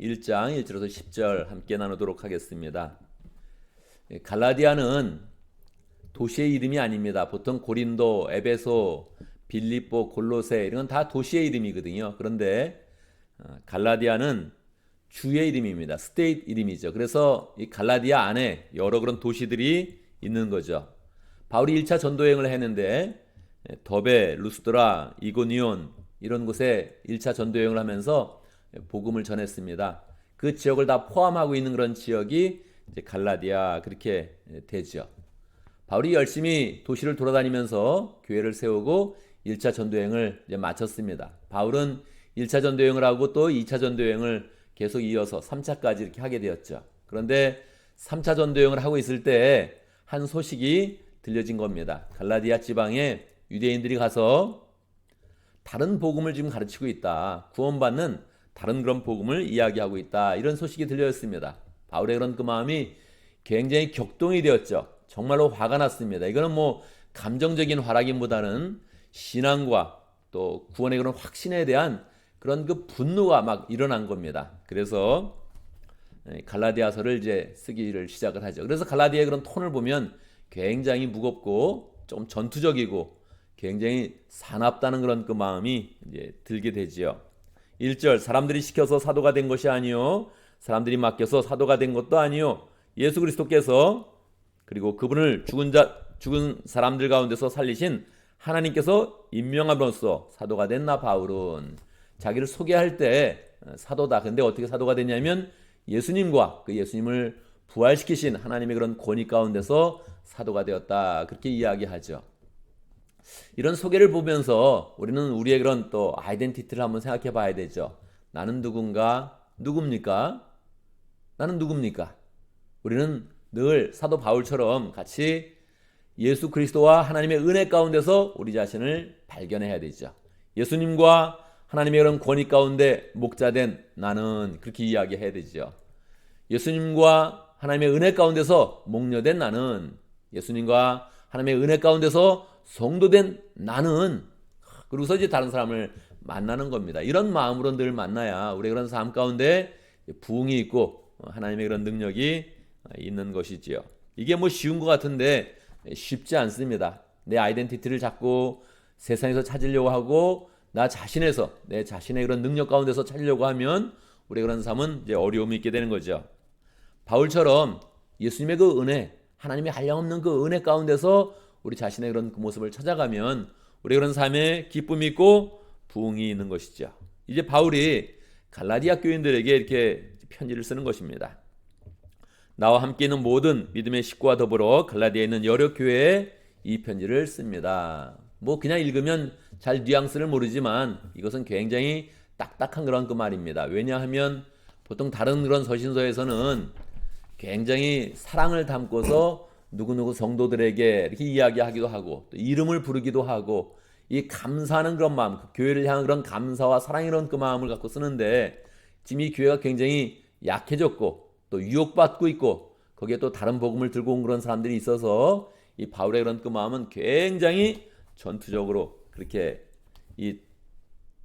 1장 1절에서 10절 함께 나누도록 하겠습니다. 갈라디아는 도시의 이름이 아닙니다. 보통 고린도, 에베소, 빌립보, 골로새 이런 건 다 도시의 이름이거든요. 그런데 갈라디아는 주의 이름입니다. 스테이트 이름이죠. 그래서 이 갈라디아 안에 여러 그런 도시들이 있는 거죠. 바울이 1차 전도여행을 했는데 더베, 루스드라, 이고니온 이런 곳에 1차 전도여행을 하면서 복음을 전했습니다. 그 지역을 다 포함하고 있는 그런 지역이 이제 갈라디아 그렇게 되죠. 바울이 열심히 도시를 돌아다니면서 교회를 세우고 1차 전도여행을 이제 마쳤습니다. 바울은 1차 전도여행을 하고 또 2차 전도여행을 계속 이어서 3차까지 이렇게 하게 되었죠. 그런데 3차 전도여행을 하고 있을 때 한 소식이 들려진 겁니다. 갈라디아 지방에 유대인들이 가서 다른 복음을 지금 가르치고 있다. 구원받는 다른 그런 복음을 이야기하고 있다. 이런 소식이 들려졌습니다. 바울의 그런 그 마음이 굉장히 격동이 되었죠. 정말로 화가 났습니다. 이거는 뭐 감정적인 화라기보다는 신앙과 또 구원의 그런 확신에 대한 그런 그 분노가 막 일어난 겁니다. 그래서 갈라디아서를 이제 쓰기를 시작을 하죠. 그래서 갈라디아의 그런 톤을 보면 굉장히 무겁고 좀 전투적이고 굉장히 사납다는 그런 그 마음이 이제 들게 되지요. 1절 사람들이 시켜서 사도가 된 것이 아니요 사람들이 맡겨서 사도가 된 것도 아니요 예수 그리스도께서 그리고 그분을 죽은 사람들 가운데서 살리신 하나님께서 임명함으로써 사도가 된 나 바울은 자기를 소개할 때 사도다. 근데 어떻게 사도가 됐냐면 예수님과 그 예수님을 부활시키신 하나님의 그런 권위 가운데서 사도가 되었다. 그렇게 이야기하죠. 이런 소개를 보면서 우리는 우리의 그런 또 아이덴티티를 한번 생각해 봐야 되죠. 나는 누굽니까? 나는 누굽니까? 우리는 늘 사도 바울처럼 같이 예수 그리스도와 하나님의 은혜 가운데서 우리 자신을 발견해야 되죠. 예수님과 하나님의 그런 권위 가운데 목자된 나는 그렇게 이야기해야 되죠. 예수님과 하나님의 은혜 가운데서 목녀된 나는 예수님과 하나님의 은혜 가운데서 성도된 나는 그러고서 이제 다른 사람을 만나는 겁니다. 이런 마음으로 늘 만나야 우리의 그런 삶 가운데 부흥이 있고 하나님의 그런 능력이 있는 것이지요. 이게 뭐 쉬운 것 같은데 쉽지 않습니다. 내 아이덴티티를 자꾸 세상에서 찾으려고 하고 나 자신에서 내 자신의 그런 능력 가운데서 찾으려고 하면 우리의 그런 삶은 이제 어려움이 있게 되는 거죠. 바울처럼 예수님의 그 은혜, 하나님의 한량없는 그 은혜 가운데서 우리 자신의 그런 그 모습을 찾아가면 우리 그런 삶에 기쁨이 있고 부흥이 있는 것이죠. 이제 바울이 갈라디아 교인들에게 이렇게 편지를 쓰는 것입니다. 나와 함께 있는 모든 믿음의 식구와 더불어 갈라디아에 있는 여러 교회에 이 편지를 씁니다. 뭐 그냥 읽으면 잘 뉘앙스를 모르지만 이것은 굉장히 딱딱한 그런 그 말입니다. 왜냐하면 보통 다른 그런 서신서에서는 굉장히 사랑을 담고서 누구누구 성도들에게 이렇게 이야기하기도 하고 또 이름을 부르기도 하고 이 감사하는 그런 마음, 그 교회를 향한 그런 감사와 사랑이런 그 마음을 갖고 쓰는데 지금 이 교회가 굉장히 약해졌고 또 유혹받고 있고 거기에 또 다른 복음을 들고 온 그런 사람들이 있어서 이 바울의 그런 그 마음은 굉장히 전투적으로 그렇게 이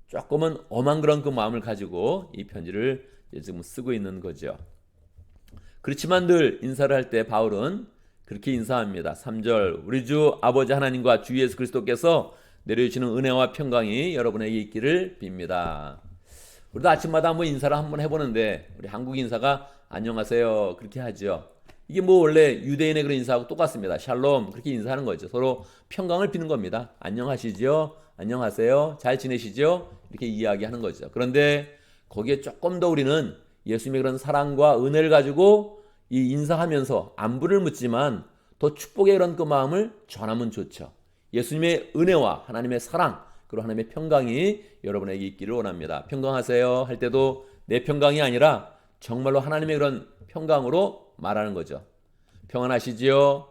조금은 엄한 그런 그 마음을 가지고 이 편지를 지금 쓰고 있는 거죠. 그렇지만 늘 인사를 할 때 바울은 그렇게 인사합니다. 3절 우리 주 아버지 하나님과 주 예수 그리스도께서 내려주시는 은혜와 평강이 여러분에게 있기를 빕니다. 우리도 아침마다 한번 인사를 한번 해보는데 우리 한국 인사가 안녕하세요 그렇게 하죠. 이게 뭐 원래 유대인의 그런 인사하고 똑같습니다. 샬롬 그렇게 인사하는 거죠. 서로 평강을 비는 겁니다. 안녕하시죠? 안녕하세요? 잘 지내시죠? 이렇게 이야기하는 거죠. 그런데 거기에 조금 더 우리는 예수님의 그런 사랑과 은혜를 가지고 이 인사하면서 안부를 묻지만 더 축복의 그런 그 마음을 전하면 좋죠. 예수님의 은혜와 하나님의 사랑 그리고 하나님의 평강이 여러분에게 있기를 원합니다. 평강하세요 할 때도 내 평강이 아니라 정말로 하나님의 그런 평강으로 말하는 거죠. 평안하시지요?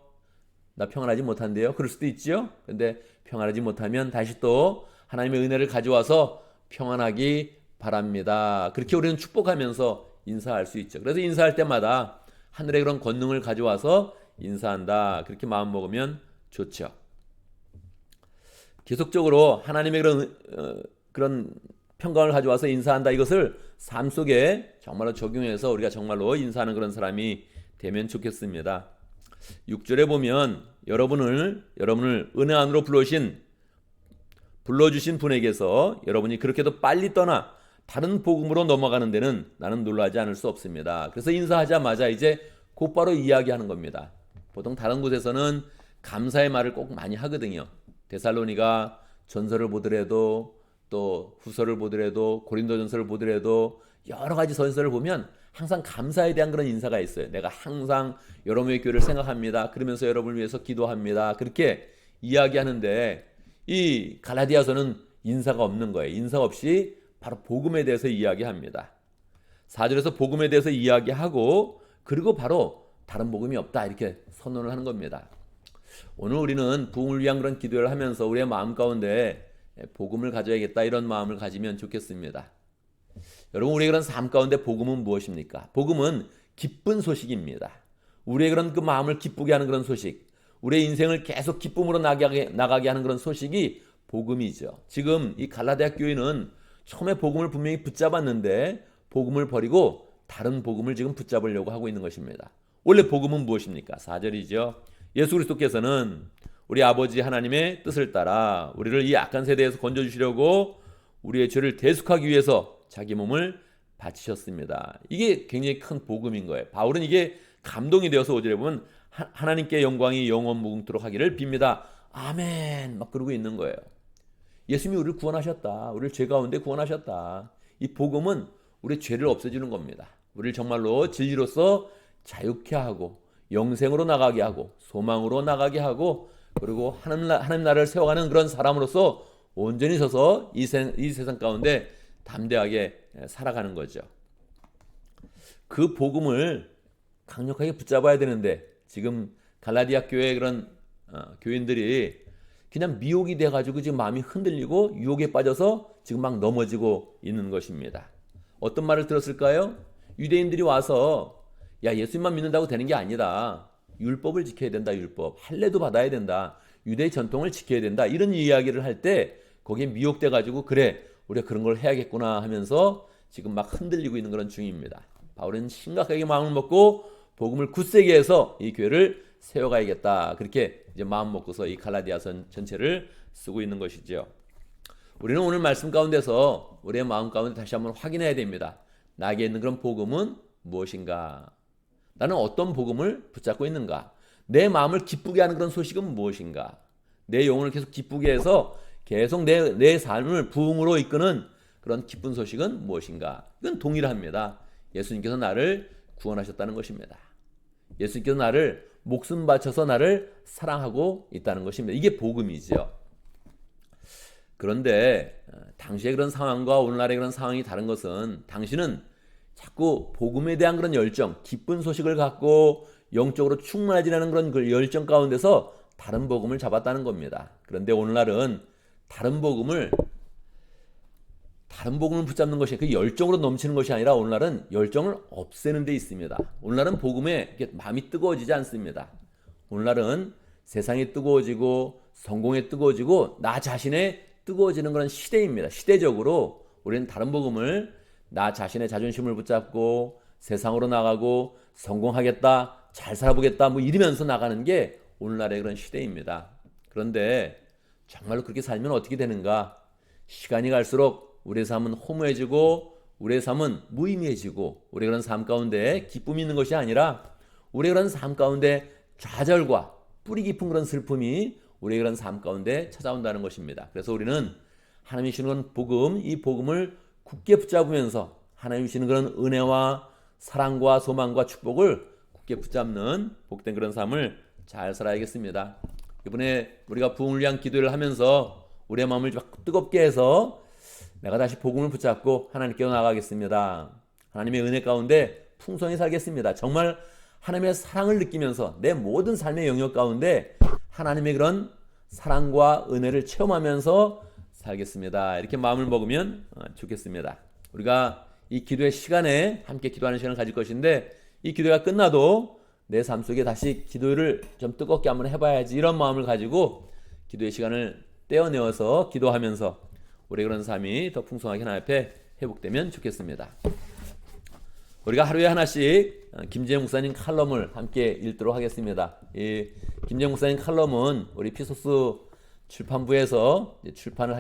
나 평안하지 못한데요. 그럴 수도 있지요. 근데 평안하지 못하면 다시 또 하나님의 은혜를 가져와서 평안하기 바랍니다. 그렇게 우리는 축복하면서 인사할 수 있죠. 그래서 인사할 때마다 하늘의 그런 권능을 가져와서 인사한다. 그렇게 마음 먹으면 좋죠. 계속적으로 하나님의 그런 평강을 가져와서 인사한다. 이것을 삶 속에 정말로 적용해서 우리가 정말로 인사하는 그런 사람이 되면 좋겠습니다. 6절에 보면 여러분을 은혜 안으로 불러주신 분에게서 여러분이 그렇게도 빨리 떠나 다른 복음으로 넘어가는 데는 나는 놀라지 않을 수 없습니다. 그래서 인사하자마자 이제 곧바로 이야기하는 겁니다. 보통 다른 곳에서는 감사의 말을 꼭 많이 하거든요. 데살로니가 전서를 보더라도 또 후서를 보더라도 고린도전서를 보더라도 여러 가지 전서를 보면 항상 감사에 대한 그런 인사가 있어요. 내가 항상 여러분의 교회를 생각합니다. 그러면서 여러분을 위해서 기도합니다. 그렇게 이야기하는데 이 갈라디아서는 인사가 없는 거예요. 인사 없이 바로 복음에 대해서 이야기합니다. 4절에서 복음에 대해서 이야기하고 그리고 바로 다른 복음이 없다 이렇게 선언을 하는 겁니다. 오늘 우리는 부흥을 위한 그런 기도를 하면서 우리의 마음 가운데 복음을 가져야겠다 이런 마음을 가지면 좋겠습니다. 여러분 우리의 그런 삶 가운데 복음은 무엇입니까? 복음은 기쁜 소식입니다. 우리의 그런 그 마음을 기쁘게 하는 그런 소식, 우리의 인생을 계속 기쁨으로 나가게 하는 그런 소식이 복음이죠. 지금 이 갈라디아 교회는 처음에 복음을 분명히 붙잡았는데 복음을 버리고 다른 복음을 지금 붙잡으려고 하고 있는 것입니다. 원래 복음은 무엇입니까? 4절이죠. 예수 그리스도께서는 우리 아버지 하나님의 뜻을 따라 우리를 이 악한 세대에서 건져주시려고 우리의 죄를 대속하기 위해서 자기 몸을 바치셨습니다. 이게 굉장히 큰 복음인 거예요. 바울은 이게 감동이 되어서 5절에 보면 하나님께 영광이 영원 무궁토록 하기를 빕니다. 아멘 막 그러고 있는 거예요. 예수님이 우리를 구원하셨다. 우리를 죄 가운데 구원하셨다. 이 복음은 우리의 죄를 없애주는 겁니다. 우리를 정말로 진리로서 자유케 하고 영생으로 나가게 하고 소망으로 나가게 하고 그리고 하나님 나라를 세워가는 그런 사람으로서 온전히 서서 이 세상 가운데 담대하게 살아가는 거죠. 그 복음을 강력하게 붙잡아야 되는데 지금 갈라디아 교회의 그런 교인들이 그냥 미혹이 돼가지고 지금 마음이 흔들리고 유혹에 빠져서 지금 막 넘어지고 있는 것입니다. 어떤 말을 들었을까요? 유대인들이 와서 야 예수님만 믿는다고 되는 게 아니다. 율법을 지켜야 된다. 율법. 할례도 받아야 된다. 유대의 전통을 지켜야 된다. 이런 이야기를 할 때 거기에 미혹돼가지고 그래 우리가 그런 걸 해야겠구나 하면서 지금 막 흔들리고 있는 그런 중입니다. 바울은 심각하게 마음을 먹고 복음을 굳세게 해서 이 교회를 세워가야겠다. 그렇게 이제 마음 먹고서 이 갈라디아서 전체를 쓰고 있는 것이죠. 우리는 오늘 말씀 가운데서 우리의 마음 가운데 다시 한번 확인해야 됩니다. 나에게 있는 그런 복음은 무엇인가? 나는 어떤 복음을 붙잡고 있는가? 내 마음을 기쁘게 하는 그런 소식은 무엇인가? 내 영혼을 계속 기쁘게 해서 계속 내 삶을 부흥으로 이끄는 그런 기쁜 소식은 무엇인가? 이건 동일합니다. 예수님께서 나를 구원하셨다는 것입니다. 예수님께서 나를 목숨 바쳐서 나를 사랑하고 있다는 것입니다. 이게 복음이죠. 그런데 당시의 그런 상황과 오늘날의 그런 상황이 다른 것은 당신은 자꾸 복음에 대한 그런 열정, 기쁜 소식을 갖고 영적으로 충만해지려는 그런 그 열정 가운데서 다른 복음을 잡았다는 겁니다. 그런데 오늘날은 다른 복음을 붙잡는 것이 그 열정으로 넘치는 것이 아니라 오늘날은 열정을 없애는 데 있습니다. 오늘날은 복음에 마음이 뜨거워지지 않습니다. 오늘날은 세상이 뜨거워지고 성공에 뜨거워지고 나 자신에 뜨거워지는 그런 시대입니다. 시대적으로 우리는 다른 복음을 나 자신의 자존심을 붙잡고 세상으로 나가고 성공하겠다, 잘 살아보겠다 뭐 이러면서 나가는 게 오늘날의 그런 시대입니다. 그런데 정말로 그렇게 살면 어떻게 되는가? 시간이 갈수록 우리의 삶은 허무해지고 우리의 삶은 무의미해지고 우리의 그런 삶 가운데 기쁨이 있는 것이 아니라 우리의 그런 삶 가운데 좌절과 뿌리 깊은 그런 슬픔이 우리의 그런 삶 가운데 찾아온다는 것입니다. 그래서 우리는 하나님이 주시는 복음, 이 복음을 굳게 붙잡으면서 하나님이 주시는 그런 은혜와 사랑과 소망과 축복을 굳게 붙잡는 복된 그런 삶을 잘 살아야겠습니다. 이번에 우리가 부흥을 위한 기도를 하면서 우리의 마음을 뜨겁게 해서 내가 다시 복음을 붙잡고 하나님께로 나가겠습니다. 하나님의 은혜 가운데 풍성히 살겠습니다. 정말 하나님의 사랑을 느끼면서 내 모든 삶의 영역 가운데 하나님의 그런 사랑과 은혜를 체험하면서 살겠습니다. 이렇게 마음을 먹으면 좋겠습니다. 우리가 이 기도의 시간에 함께 기도하는 시간을 가질 것인데 이 기도가 끝나도 내 삶 속에 다시 기도를 좀 뜨겁게 한번 해봐야지 이런 마음을 가지고 기도의 시간을 떼어내어서 기도하면서 우리의 그런 삶이 더 풍성하게 하나님 앞에 회복되면 좋겠습니다. 우리가 하루에 하나씩 김재영 목사님 칼럼을 함께 읽도록 하겠습니다. 이 김재영 목사님 칼럼은 우리 피소스 출판부에서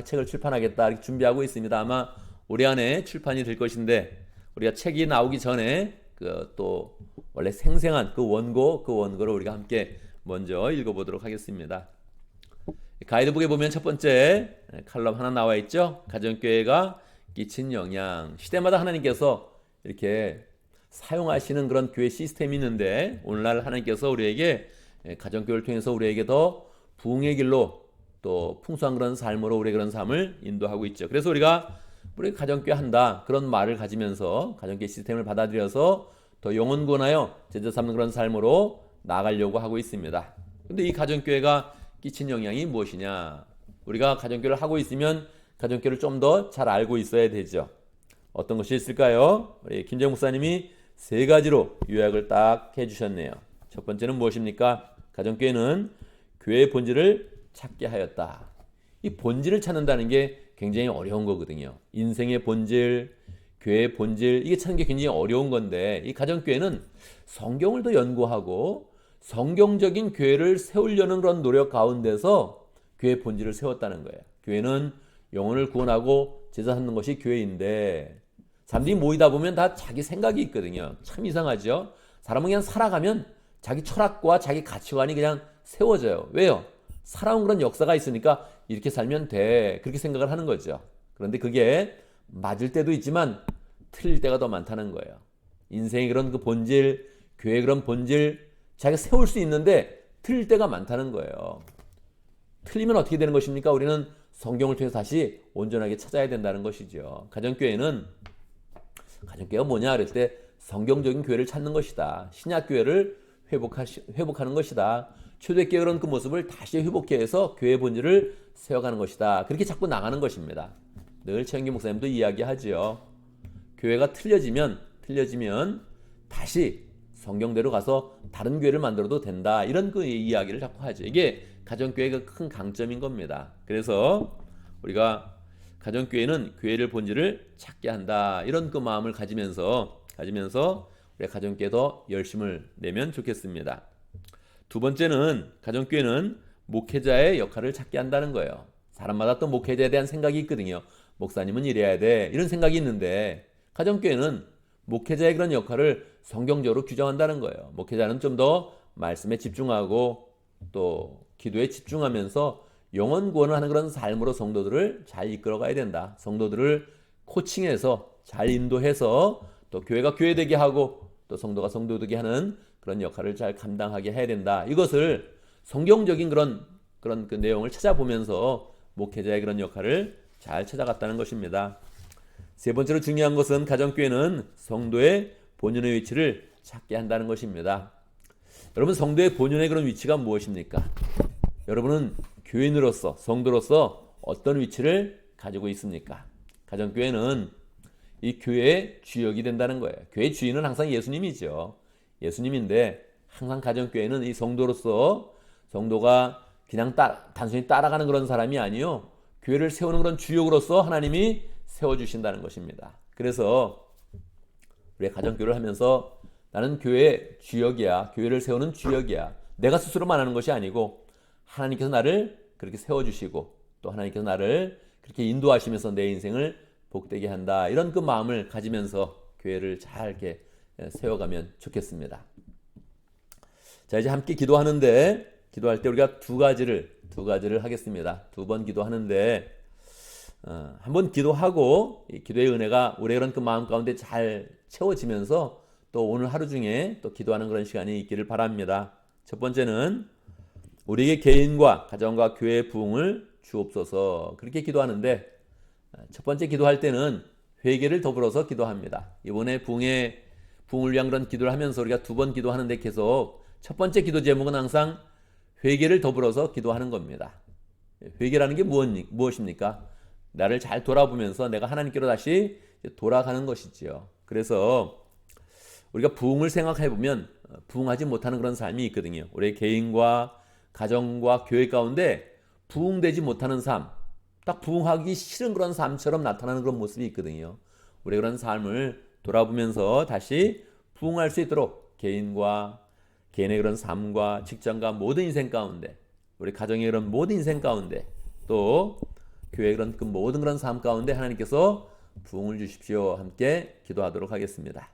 책을 출판하겠다 이렇게 준비하고 있습니다. 아마 올해 안에 출판이 될 것인데 우리가 책이 나오기 전에 또 원래 생생한 그 원고를 우리가 함께 먼저 읽어보도록 하겠습니다. 가이드북에 보면 첫 번째 칼럼 하나 나와 있죠. 가정교회가 끼친 영향. 시대마다 하나님께서 이렇게 사용하시는 그런 교회 시스템이 있는데 오늘날 하나님께서 우리에게 가정교회를 통해서 우리에게 더 부흥의 길로 또 풍성한 그런 삶으로 우리의 그런 삶을 인도하고 있죠. 그래서 우리가 우리 가정교회 한다 그런 말을 가지면서 가정교회 시스템을 받아들여서 더 영혼 구원하여 제자 삼는 그런 삶으로 나아가려고 하고 있습니다. 근데 이 가정교회가 끼친 영향이 무엇이냐? 우리가 가정교회를 하고 있으면 가정교회를 좀 더 잘 알고 있어야 되죠. 어떤 것이 있을까요? 우리 김재영 목사님이 세 가지로 요약을 딱 해주셨네요. 첫 번째는 무엇입니까? 가정교회는 교회의 본질을 찾게 하였다. 이 본질을 찾는다는 게 굉장히 어려운 거거든요. 인생의 본질, 교회의 본질, 이게 찾는 게 굉장히 어려운 건데 이 가정교회는 성경을 더 연구하고 성경적인 교회를 세우려는 그런 노력 가운데서 교회의 본질을 세웠다는 거예요. 교회는 영혼을 구원하고 제자 삼는 것이 교회인데 사람들이 모이다 보면 다 자기 생각이 있거든요. 참 이상하죠. 사람은 그냥 살아가면 자기 철학과 자기 가치관이 그냥 세워져요. 왜요? 살아온 그런 역사가 있으니까 이렇게 살면 돼. 그렇게 생각을 하는 거죠. 그런데 그게 맞을 때도 있지만 틀릴 때가 더 많다는 거예요. 인생의 그런 그 본질, 교회의 그런 본질 자기가 세울 수 있는데 틀릴 때가 많다는 거예요. 틀리면 어떻게 되는 것입니까? 우리는 성경을 통해서 다시 온전하게 찾아야 된다는 것이죠. 가정교회가 뭐냐 그랬을 때 성경적인 교회를 찾는 것이다. 신약교회를 회복하는 것이다. 초대교회 그런 그 모습을 다시 회복해 해서 교회의 본질을 세워가는 것이다. 그렇게 자꾸 나가는 것입니다. 늘 최영기 목사님도 이야기하지요. 교회가 틀려지면 다시 성경대로 가서 다른 교회를 만들어도 된다. 이런 그 이야기를 자꾸 하죠. 이게 가정교회가 큰 강점인 겁니다. 그래서 우리가 가정교회는 교회를 본질을 찾게 한다. 이런 그 마음을 가지면서 우리 가정교회 더 열심을 내면 좋겠습니다. 두 번째는 가정교회는 목회자의 역할을 찾게 한다는 거예요. 사람마다 또 목회자에 대한 생각이 있거든요. 목사님은 이래야 돼. 이런 생각이 있는데 가정교회는 목회자의 그런 역할을 성경적으로 규정한다는 거예요. 목회자는 좀 더 말씀에 집중하고 또 기도에 집중하면서 영혼 구원을 하는 그런 삶으로 성도들을 잘 이끌어가야 된다. 성도들을 코칭해서 잘 인도해서 또 교회가 교회되게 하고 또 성도가 성도되게 하는 그런 역할을 잘 감당하게 해야 된다. 이것을 성경적인 그런 그 내용을 찾아보면서 목회자의 그런 역할을 잘 찾아갔다는 것입니다. 세 번째로 중요한 것은 가정교회는 성도의 본연의 위치를 찾게 한다는 것입니다. 여러분, 성도의 본연의 그런 위치가 무엇입니까? 여러분은 교인으로서, 성도로서 어떤 위치를 가지고 있습니까? 가정교회는 이 교회의 주역이 된다는 거예요. 교회의 주인은 항상 예수님이죠. 예수님인데 항상 가정교회는 이 성도로서 성도가 그냥 단순히 따라가는 그런 사람이 아니요. 교회를 세우는 그런 주역으로서 하나님이 세워주신다는 것입니다. 그래서 우리 가정교회를 하면서 나는 교회의 주역이야. 교회를 세우는 주역이야. 내가 스스로만 하는 것이 아니고 하나님께서 나를 그렇게 세워주시고 또 하나님께서 나를 그렇게 인도하시면서 내 인생을 복되게 한다. 이런 그 마음을 가지면서 교회를 잘 이렇게 세워가면 좋겠습니다. 자, 이제 함께 기도할 때 우리가 두 가지를 하겠습니다. 두 번 기도하는데 한번 기도하고 이 기도의 은혜가 우리의 그런 그 마음 가운데 잘 채워지면서 또 오늘 하루 중에 또 기도하는 그런 시간이 있기를 바랍니다. 첫 번째는 우리에게 개인과 가정과 교회의 부흥을 주옵소서. 그렇게 기도하는데 첫 번째 기도할 때는 회개를 더불어서 기도합니다. 이번에 부흥을 위한 그런 기도를 하면서 우리가 두 번 기도하는데 계속 첫 번째 기도 제목은 항상 회개를 더불어서 기도하는 겁니다. 회개라는 게 무엇입니까? 나를 잘 돌아보면서 내가 하나님께로 다시 돌아가는 것이지요. 그래서 우리가 부흥을 생각해 보면 부흥하지 못하는 그런 삶이 있거든요. 우리의 개인과 가정과 교회 가운데 부흥되지 못하는 삶, 딱 부흥하기 싫은 그런 삶처럼 나타나는 그런 모습이 있거든요. 우리 그런 삶을 돌아보면서 다시 부흥할 수 있도록 개인의 그런 삶과 직장과 모든 인생 가운데, 우리 가정의 그런 모든 인생 가운데, 또 교회의 그런 모든 그런 삶 가운데 하나님께서 부흥을 주십시오. 함께 기도하도록 하겠습니다.